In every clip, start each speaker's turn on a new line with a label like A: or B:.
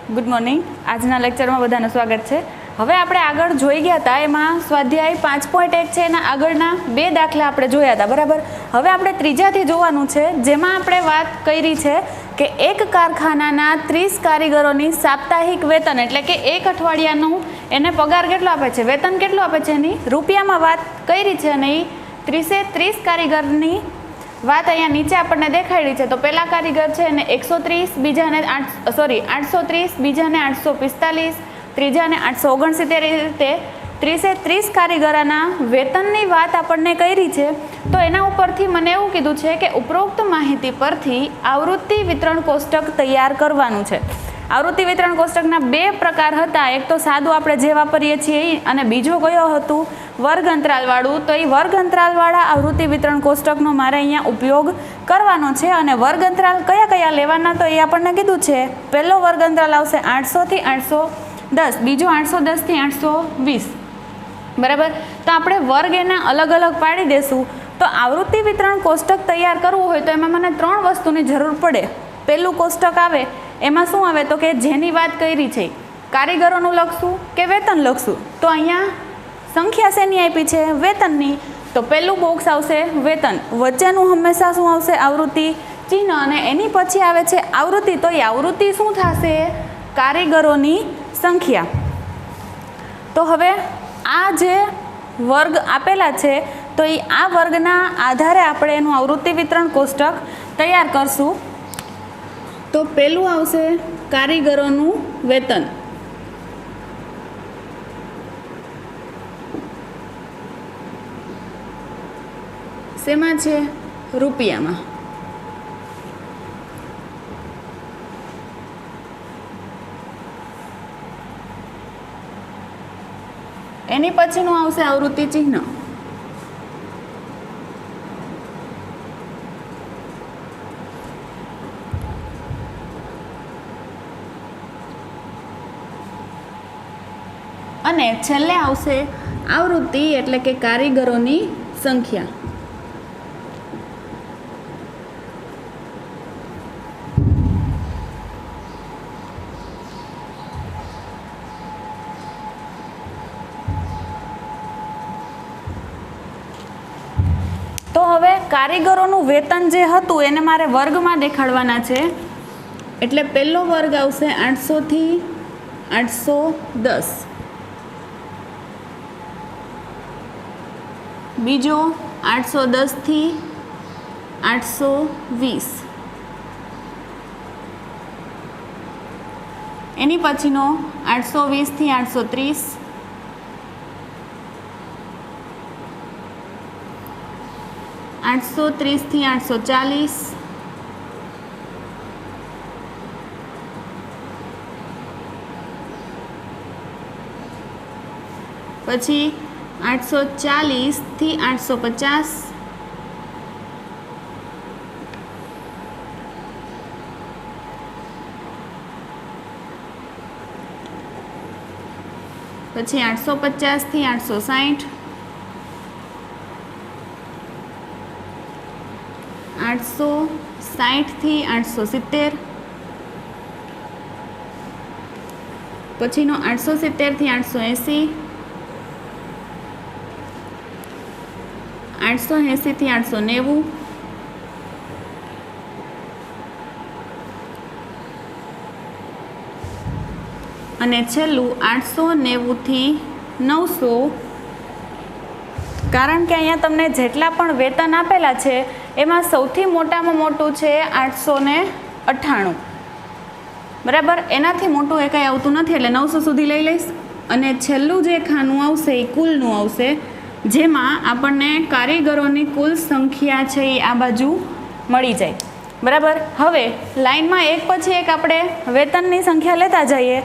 A: Good morning. આજના લેક્ચરમાં બધાનું સ્વાગત છે. હવે આપણે આગળ જોઈ ગયા હતા, એમાં સ્વાધ્યાય 5.1 છે, એના આગળના 2 દાખલા આપણે જોયા હતા, બરાબર. હવે આપણે ત્રીજાથી જોવાનું છે, જેમાં આપણે વાત કરી છે કે એક કારખાનાના 30 કારીગરોની સાપ્તાહિક વેતન, એટલે કે એક અઠવાડિયાનું એને પગાર કેટલો આપે છે, વેતન કેટલું આપે છે, એની રૂપિયામાં વાત કરી છે. અને એ 30 કારીગરની વાત અહીંયા નીચે આપણને દેખાડી છે. તો પહેલા કારીગર છે એને 130, બીજાને 830, બીજાને 845, ત્રીજાને 869. એ રીતે 30 કારીગરોના વેતનની વાત આપણને કરી છે. તો એના ઉપરથી મને એવું કીધું છે કે ઉપરોક્ત માહિતી પરથી આવૃત્તિ વિતરણ કોષ્ટક તૈયાર કરવાનું છે. આવૃત્તિ વિતરણ કોષ્ટકના 2 પ્રકાર હતા. એક તો સાદું આપણે જે વાપરીએ છીએ, અને બીજો કયો હતું, વર્ગ અંતરાલવાળું. તો એ વર્ગ અંતરાલવાળા આવૃત્તિ વિતરણ કોષ્ટકનો મારે અહીંયા ઉપયોગ કરવાનો છે. અને વર્ગ અંતરાલ કયા કયા લેવાના, તો એ આપણને કીધું છે. પહેલો વર્ગ અંતરાલ આવશે 800 થી 810, બીજો 810 થી 820, બરાબર. તો આપણે વર્ગ એના અલગ અલગ પાડી દેશું. તો આવૃત્તિ વિતરણ કોષ્ટક તૈયાર કરવું હોય તો એમાં મને 3 વસ્તુની જરૂર પડે. પહેલું કોષ્ટક આવે એમાં શું આવે, તો કે જેની વાત કરી છે, કારીગરોનું લખશું કે વેતન લખશું. તો અહીંયા સંખ્યા શેની આપી છે, વેતનની. તો પહેલું બોક્સ આવશે વેતન, વચ્ચેનું હંમેશા શું આવશે, આવૃત્તિ ચિહ્ન, અને એની પછી આવે છે આવૃત્તિ. તો એ આવૃત્તિ શું થશે, કારીગરોની સંખ્યા. તો હવે આ જે વર્ગ આપેલા છે, તો એ આ વર્ગના આધારે આપણે એનું આવૃત્તિ વિતરણ કોષ્ટક તૈયાર કરશું. તો પહેલું આવશે કારીગરોનું વેતન. શેમાં છે, રૂપિયામાં. એની પછીનું આવશે આવૃત્તિ ચિહ્ન. અને છેલ્લે આવશે આવૃત્તિ, એટલે કે કારીગરોની સંખ્યા. તો હવે કારીગરોનું વેતન જે હતું એને મારે વર્ગમાં દેખાડવાના છે. એટલે પહેલો વર્ગ આવશે 800 થી 810, બીજો 810 થી 820, એની પછીનો 820 થી 830, $830 થી 840, પછી 840 થી 850, પછી 850 થી 860, 860 થી 870, પછીનો 870 થી 880, 880 થી 890, અને છેલ્લું 890 થી 900. કારણ કે અહીંયા તમને જેટલા પણ વેતન આપેલા છે એમાં સૌથી મોટામાં મોટું છે 898, બરાબર. એનાથી મોટું એ કંઈ આવતું નથી, એટલે 900 સુધી લઈ લઈશ. અને છેલ્લું જે ખાનું આવશે એ કુલનું આવશે, જેમાં આપણને કારીગરોની કુલ સંખ્યા છે એ આ બાજુ મળી જાય, બરાબર. હવે લાઈનમાં એક પછી એક આપણે વેતનની સંખ્યા લેતા જઈએ.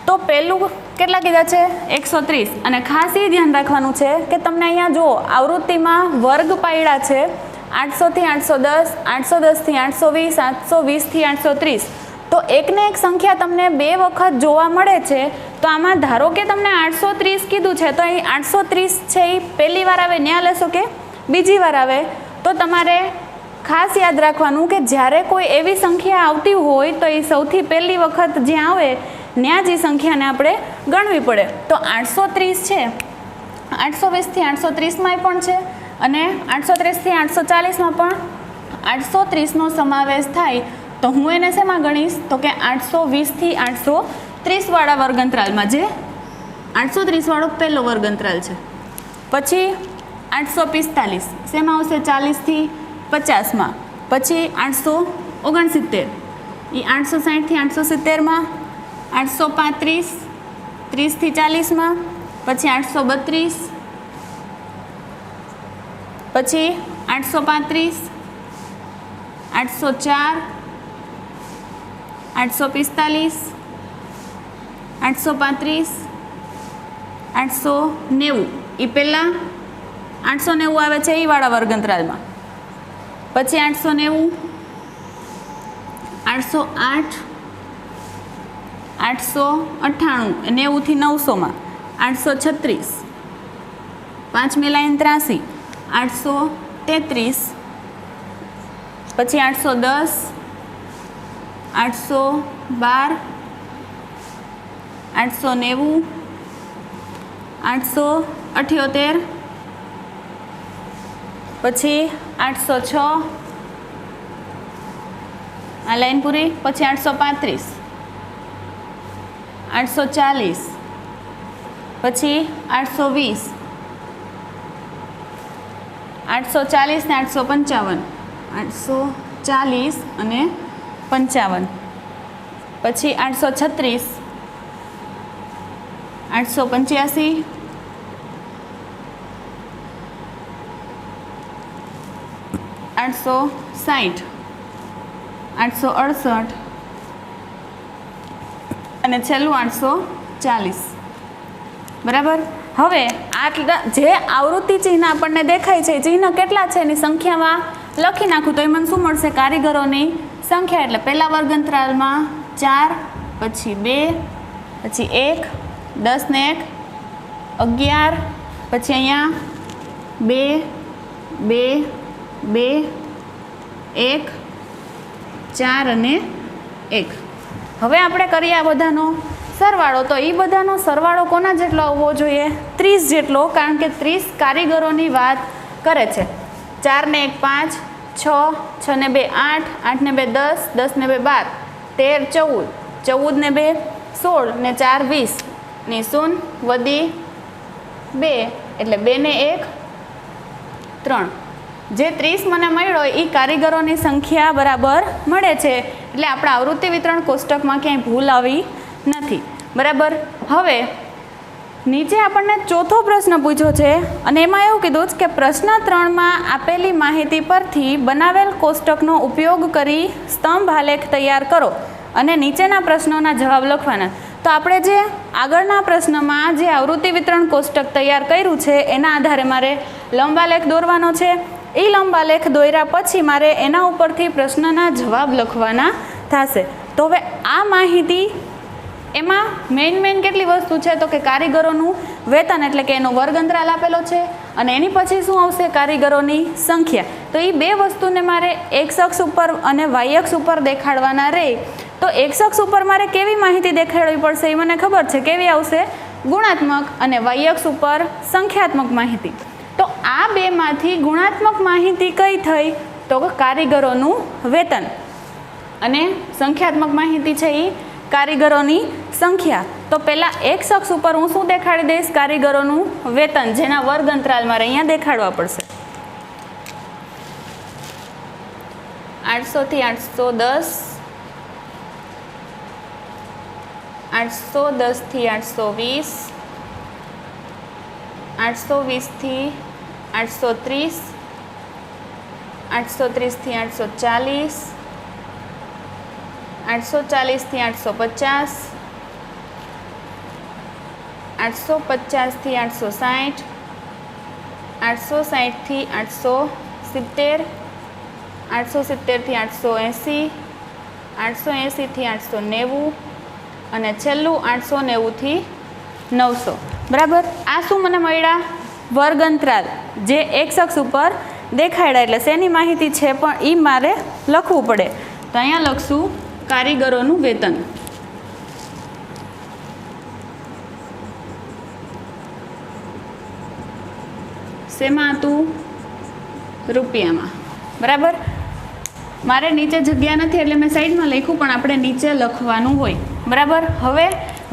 A: તો પહેલું કેટલા કીધા છે, 130. અને ખાસ એ ધ્યાન રાખવાનું છે કે તમને અહીંયા જો આવૃત્તિમાં વર્ગ પાડ્યા છે 800 થી 810, 810 થી 820, 820 થી 830. તો એકને એક સંખ્યા તમને 2 વખત જોવા મળે છે. તો આમાં ધારો કે તમને 830 કીધું છે, તો અહીં 830 છે એ પહેલી વાર આવે ત્યાં લેશો કે બીજી વાર આવે, તો તમારે ખાસ યાદ રાખવાનું કે જ્યારે કોઈ એવી સંખ્યા આવતી હોય તો એ સૌથી પહેલી વખત જ્યાં આવે ત્યાં જ એ સંખ્યાને આપણે ગણવી પડે. તો 830 છે, 820 થી 830માં પણ છે અને 830 થી 840માં પણ 830નો સમાવેશ થાય. તો હું એને શેમાં ગણીશ? તો કે 820 થી 830 વાળા વર્ગંતરાલમાં, જે 830 વાળો પહેલો વર્ગંતરાલ છે. પછી 845 શેમાં આવશે? 40 થી 50માં. પછી 869 એ 860 થી 870માં, 835 30 થી 40માં, પછી 832, પછી 835, 804, 845, 835, 890 એ પહેલાં 890 આવે છે એ વાળા વર્ગંતરાલમાં. પછી 890, 808, 898 90 થી 900માં, 836, 5મી લાઈન 83, 833, પછી 810, 812, 890, 878, પછી 806 આ લાઈન પૂરી. પછી 835, 840, પછી 820, 840 ને 855, 840 અને 55, પછી 836, 885, 860, 868 અને છેલ્લું 840. બરાબર. હવે આટલા જે આવૃત્તિ ચિહ્ન આપણને દેખાય છે, ચિહ્ન કેટલા છે એની સંખ્યામાં લખી નાખું તો એ મને શું મળશે? કારીગરોની સંખ્યા. એટલે પહેલા વર્ગંતરાલમાં 4, પછી 2, પછી 1, 10 ને 1, 11, પછી અહીંયા 2, 2, 2, 1, 4 અને 1. હવે આપણે કરીએ આ બધાનો સરવાળો. તો એ બધાનો સરવાળો કોના જેટલો આવવો જોઈએ? 30 જેટલો, કારણ કે 30 કારીગરોની વાત કરે છે. 4 ને 1 5, 6, 6 ને 2 8, 8 ને 2 10, 10 ને 2 12, 13 14, 14 ને 2 16 ને 4 20 ની 0 વધી 2 એટલે 2 ને 1 3. જે 30 મને મળ્યો એ કારીગરોની સંખ્યા બરાબર મળે છે. એટલે આપણા આવૃત્તિ વિતરણ કોષ્ટકમાં ક્યાંય ભૂલ આવી નથી. બરાબર. હવે નીચે આપણને ચોથો પ્રશ્ન પૂછ્યો છે અને એમાં એવું કીધું છે કે પ્રશ્ન 3માં આપેલી માહિતી પરથી બનાવેલ કોષ્ટકનો ઉપયોગ કરી સ્તંભ આલેખ તૈયાર કરો અને નીચેના પ્રશ્નોના જવાબ લખવાના. તો આપણે જે આગળના પ્રશ્નમાં જે આવૃત્તિ વિતરણ કોષ્ટક તૈયાર કર્યું છે એના આધારે મારે લંબાલેખ દોરવાનો છે. એ લંબાલેખ દોર્યા પછી મારે એના ઉપરથી પ્રશ્નના જવાબ લખવાના થશે. તો હવે આ માહિતી એમાં મેઇન કેટલી વસ્તુ છે? તો કે કારીગરોનું વેતન, એટલે કે એનો વર્ગ અંતરાલ આપેલો છે અને એની પછી શું આવશે? કારીગરોની સંખ્યા. તો એ બે વસ્તુને મારે એક્સ અક્ષ ઉપર અને વાય અક્ષ ઉપર દેખાડવાના રહે. તો એક્સ અક્ષ ઉપર મારે કેવી માહિતી દેખાડવી પડશે? એ મને ખબર છે. કેવી આવશે? ગુણાત્મક. અને વાય અક્ષ ઉપર સંખ્યાત્મક માહિતી. તો આ બેમાંથી ગુણાત્મક માહિતી કઈ થઈ? તો કારીગરોનું વેતન. અને સંખ્યાત્મક માહિતી છે એ કારીગરોની સંખ્યા. તો પહેલાં એક્સ અક્ષ ઉપર હું શું દેખાડી દઈશ? કારીગરોનું વેતન, જેના વર્ગ અંતરાલ મારે અહીંયા દેખાડવા પડશે. 800 થી 810, 810 થી 820, 820 થી 830, 830 થી 840, 840 થી 850, 850 થી 860, 860 થી 870, 870 થી 880, 880 થી 890 અને છેલ્લું 890 થી 900. બરાબર. આ શું મને મળ્યા? વર્ગ અંતરાલ જે એક્સ અક્ષ ઉપર દેખાડ્યા એટલે શેની માહિતી છે પણ એ મારે લખવું પડે. તો અહીંયા લખશું કારીગરોનું વેતન. શેમાં હતું? રૂપિયામાં. બરાબર. મારે નીચે જગ્યા નથી એટલે મેં સાઈડમાં લખ્યું, પણ આપણે નીચે લખવાનું હોય. બરાબર. હવે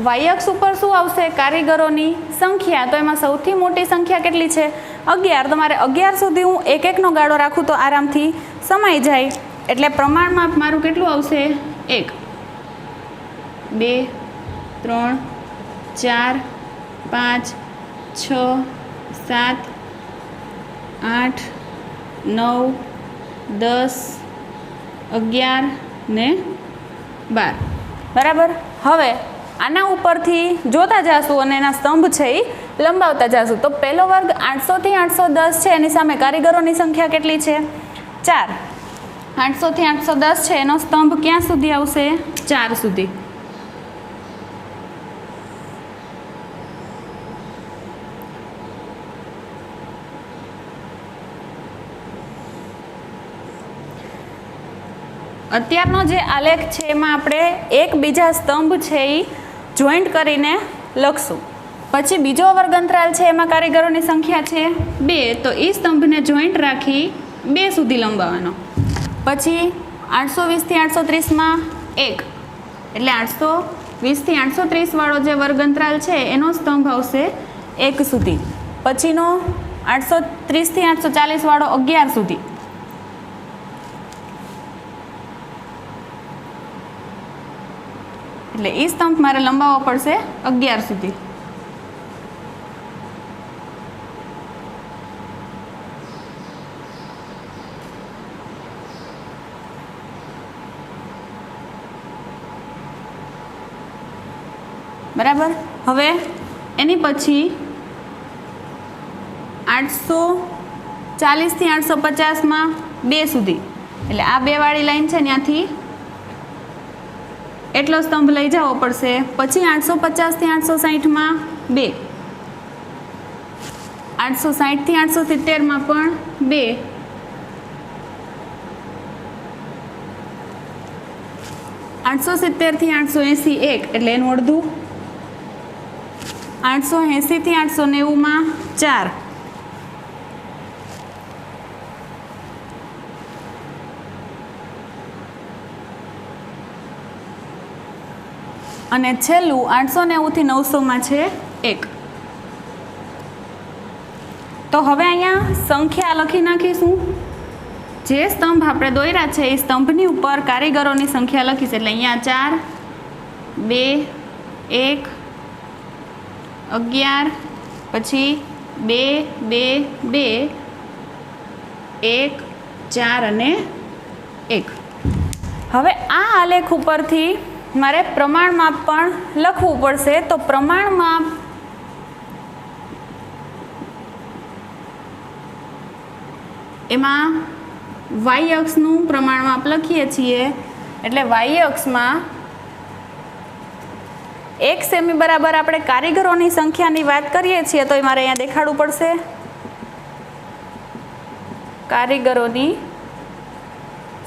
A: વાય અક્ષ ઉપર શું આવશે? કારીગરોની સંખ્યા. તો એમાં સૌથી મોટી સંખ્યા કેટલી છે? 11. તો મારે 11 સુધી હું એક એકનો ગાળો રાખું તો આરામથી સમાઈ જાય. એટલે પ્રમાણમાં મારું કેટલું આવશે? 1 2 3 4 5 6 7 8 9 10 11 ને 12. બરાબર. હવે આના ઉપરથી જોતા જાશું અને એના સ્તંભ છે એ લંબાવતા જાશું. તો પહેલો વર્ગ 800 થી 810 છે, એની સામે કારીગરોની સંખ્યા કેટલી છે? 4. 800 થી 810 છે, એનો સ્તંભ ક્યાં સુધી આવશે? 4 સુધી. અત્યારનો જે આલેખ છે એમાં આપણે એક બીજા સ્તંભ છે એ જોઈન્ટ કરીને લખશું. પછી બીજો વર્ગ અંતરાલ છે એમાં કારીગરોની સંખ્યા છે 2, તો એ સ્તંભને જોઈન્ટ રાખી 2 સુધી લંબાવવાનો. પછી 820 થી 830માં 1, એટલે 820 થી 830 વાળો જે વર્ગ અંતરાલ છે એનો સ્તંભ આવશે 1 સુધી. પછીનો 830 થી 840 વાળો 11 સુધી. એટલે એ સ્તંભ મારે લંબાવવો પડશે 11 સુધી. બરાબર. હવે એની પછી 840 થી 850માં 2 સુધી, એટલે આ 2 વાળી લાઈન છે ત્યાંથી એટલો સ્તંભ લઈ જવો પડશે. પછી 850 થી 860માં 2, 860 થી 870માં પણ 2, 870 થી 880 1, એટલે એનું અડધું. 880 થી 890માં 4, અને છેલ્લું 890 થી 900માં છે 1. તો હવે અહીંયા સંખ્યા લખી નાખીશું. જે સ્તંભ આપણે દોર્યા છે એ સ્તંભની ઉપર કારીગરોની સંખ્યા લખીશ. એટલે અહીંયા 4 2 1 11, પછી 2 2 2 1 4 અને 1. હવે આ આલેખ ઉપરથી મારે પ્રમાણમાપ પણ લખવું પડશે. તો પ્રમાણમાપ એમાં વાય અક્ષનું પ્રમાણમાપ લખીએ છીએ. એટલે વાય અક્ષમાં 1 સેમી બરાબર આપણે કારીગરોની સંખ્યાની વાત કરીએ છીએ તો એ મારે અહીંયા દેખાડવું પડશે. કારીગરોની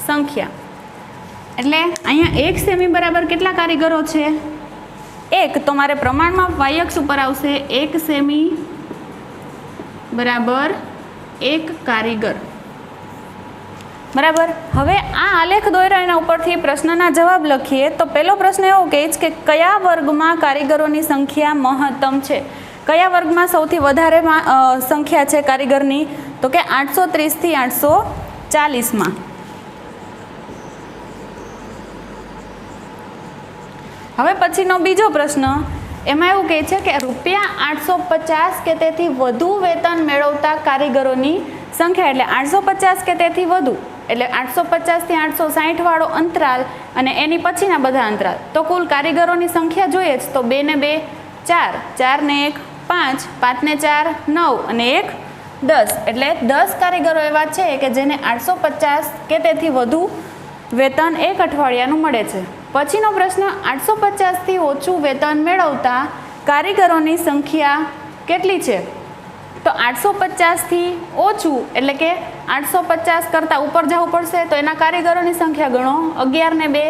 A: સંખ્યા એટલે અહીંયા 1 સેમી બરાબર કેટલા કારીગરો છે? 1. તો મારે પ્રમાણમાં વાય અક્ષ ઉપર આવશે 1 સેમી બરાબર 1 કારીગર. બરાબર. હવે આ આલેખ દોર્યા એના ઉપરથી પ્રશ્નના જવાબ લખીએ. તો પહેલો પ્રશ્ન એવો કહે છે કે કયા વર્ગમાં કારીગરોની સંખ્યા મહત્તમ છે? કયા વર્ગમાં સૌથી વધારે સંખ્યા છે કારીગરની? તો કે 830 થી 840માં. હવે પછીનો બીજો પ્રશ્ન એમાં એવું કહે છે કે ₹850 કે તેથી વધુ વેતન મેળવતા કારીગરોની સંખ્યા. એટલે 850 કે તેથી વધુ, એટલે 850 થી 860 વાળો અંતરાલ અને એની પછીના બધા અંતરાલ. તો કુલ કારીગરોની સંખ્યા જોઈએ જ તો 2 ને 2 4, 4 ને 1 5, 5 ને 4 9 અને 1 10. એટલે 10 કારીગરો એવા છે કે જેને 850 કે તેથી વધુ વેતન એક અઠવાડિયાનું મળે છે. પછીનો પ્રશ્ન 850 થી ઓછું વેતન મેળવતા કારીગરોની સંખ્યા કેટલી છે? તો 850થી ઓછું એટલે કે 850 કરતાં ઉપર જવું પડશે તો એના કારીગરોની સંખ્યા ગણો. 11 ને 2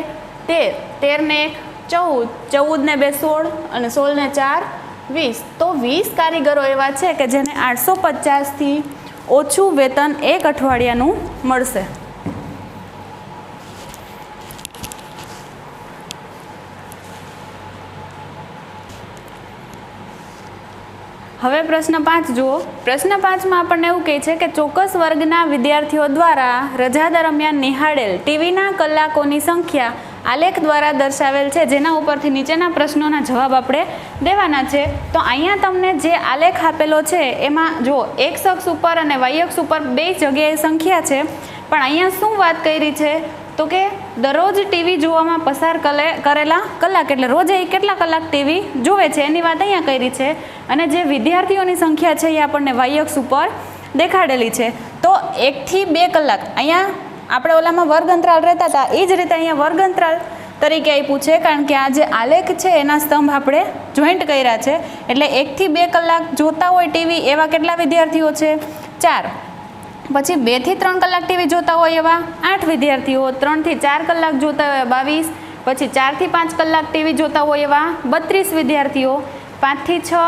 A: 13, 13 ને 1 14, 14 ને 2 16 અને 16 ને 4 20. તો 20 કારીગરો એવા છે કે જેને 850થી ઓછું વેતન એક અઠવાડિયાનું મળશે. હવે પ્રશ્ન 5 જુઓ. પ્રશ્ન 5માં આપણને એવું કહે છે કે ચોક્કસ વર્ગના વિદ્યાર્થીઓ દ્વારા રજા દરમિયાન નિહાળેલ ટીવીના કલાકોની સંખ્યા આલેખ દ્વારા દર્શાવેલ છે, જેના ઉપરથી નીચેના પ્રશ્નોના જવાબ આપણે દેવાના છે. તો અહીંયા તમને જે આલેખ આપેલો છે એમાં જો એક્સ અક્ષ ઉપર અને વાય અક્ષ ઉપર બે જગ્યાએ સંખ્યા છે, પણ અહીંયા શું વાત કરી છે તો કે દરરોજ ટીવી જોવામાં પસાર કરેલા કલાક એટલે રોજ એ કેટલા કલાક ટીવી જોવે છે એની વાત અહીંયા કરી છે. અને જે વિદ્યાર્થીઓની સંખ્યા છે એ આપણને વાય અક્ષ ઉપર દેખાડેલી છે. તો 1 થી 2 કલાક અહીંયા આપણે ઓલામાં વર્ગ અંતરાલ રહેતા હતા એ જ રીતે અહીંયા વર્ગ અંતરાલ તરીકે આપ્યું છે, કારણ કે આ જે આલેખ છે એના સ્તંભ આપણે જોઈન્ટ કર્યા છે. એટલે 1 થી 2 કલાક જોતા હોય ટીવી એવા કેટલા વિદ્યાર્થીઓ છે? 4. પછી 2 થી 3 કલાક ટીવી જોતા હોય એવા 8 વિદ્યાર્થીઓ, 3 થી 4 કલાક જોતા હોય 22, પછી 4 થી 5 કલાક ટીવી જોતા હોય એવા 32 વિદ્યાર્થીઓ, 5 થી 6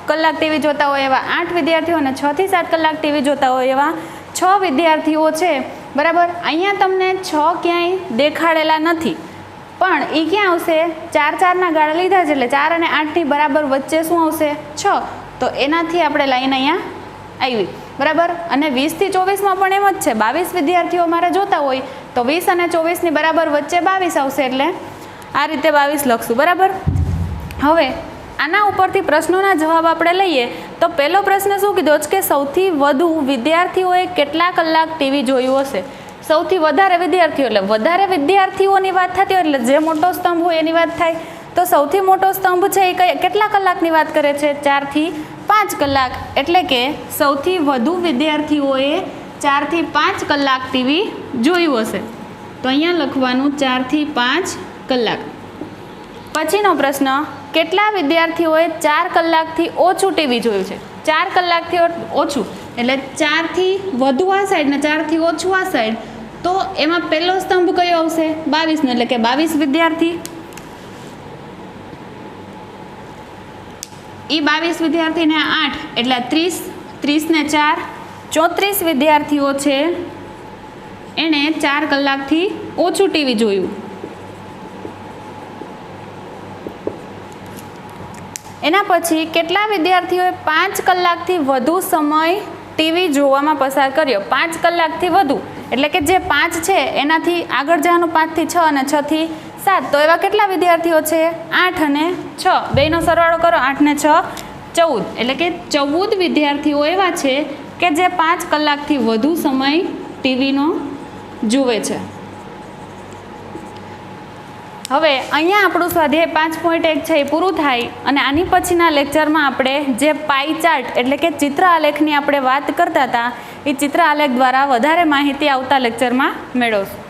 A: કલાક ટીવી જોતા હોય એવા 8 વિદ્યાર્થીઓ અને 6 થી 7 કલાક ટીવી જોતા હોય એવા 6 વિદ્યાર્થીઓ છે. બરાબર. અહીંયા તમને 6 ક્યાંય દેખાડેલા નથી, પણ એ ક્યાં આવશે? 4 4ના ગાળા લીધા છે એટલે 4 અને 8ની બરાબર વચ્ચે શું આવશે? 6. તો એનાથી આપણે લાઈન અહીંયા આવી. બરાબર. અને 20 થી 24માં પણ એમ જ છે, 22 વિદ્યાર્થીઓ મારે જોતા હોય તો 20 અને 24ની બરાબર વચ્ચે 22 આવશે, એટલે આ રીતે 22 લખશું. બરાબર. હવે આના ઉપરથી પ્રશ્નોના જવાબ આપણે લઈએ તો પહેલો પ્રશ્ન શું કીધો છે કે સૌથી વધુ વિદ્યાર્થીઓએ કેટલા કલાક ટીવી જોયું હશે? સૌથી વધારે વિદ્યાર્થીઓ એટલે વધારે વિદ્યાર્થીઓની વાત થતી હોય એટલે જે મોટો સ્તંભ હોય એની વાત થાય. તો સૌથી મોટો સ્તંભ છે એ કેટલા કલાકની વાત કરે છે? 4 થી 5 કલાક. એટલે કે સૌથી વધુ વિદ્યાર્થીઓએ 4 થી 5 કલાક ટીવી જોયું હશે. તો અહીંયા લખવાનું 4 થી 5 કલાક. પછીનો પ્રશ્ન, કેટલા વિદ્યાર્થીઓએ 4 કલાકથી ઓછું ટીવી જોયું છે? 4 કલાકથી ઓછું એટલે 4થી વધુ આ સાઈડ ને 4થી ઓછું આ સાઈડ. તો એમાં પહેલો સ્તંભ કયો આવશે? 22 નો, એટલે કે 22 વિદ્યાર્થી. એ 22 વિદ્યાર્થીને 8 એટલે 30, 30 ને 4 34 વિદ્યાર્થીઓ છે એણે 4 કલાકથી ઓછું ટીવી જોયું. એના પછી કેટલા વિદ્યાર્થીઓએ 5 કલાકથી વધુ સમય ટીવી જોવામાં પસાર કર્યો? 5 કલાકથી વધુ એટલે કે જે 5 છે એનાથી આગળ જવાનું 5 થી 6 અને 6 થી 7. તો એવા કેટલા વિદ્યાર્થીઓ છે? 8 અને 6, બેનો સરવાળો કરો, 8 ને 6 14, એટલે કે 14 વિદ્યાર્થીઓ એવા છે કે જે 5 કલાકથી વધુ સમય ટીવીનો જુએ છે. હવે અહીંયા આપણું સ્વાધ્યાય 5.1 છે એ પૂરું થાય અને આની પછીના લેક્ચરમાં આપણે જે પાઈ ચાર્ટ એટલે કે ચિત્ર આલેખની આપણે વાત કરતા હતા એ ચિત્ર આલેખ દ્વારા વધારે માહિતી આવતા લેક્ચરમાં મેળવશું.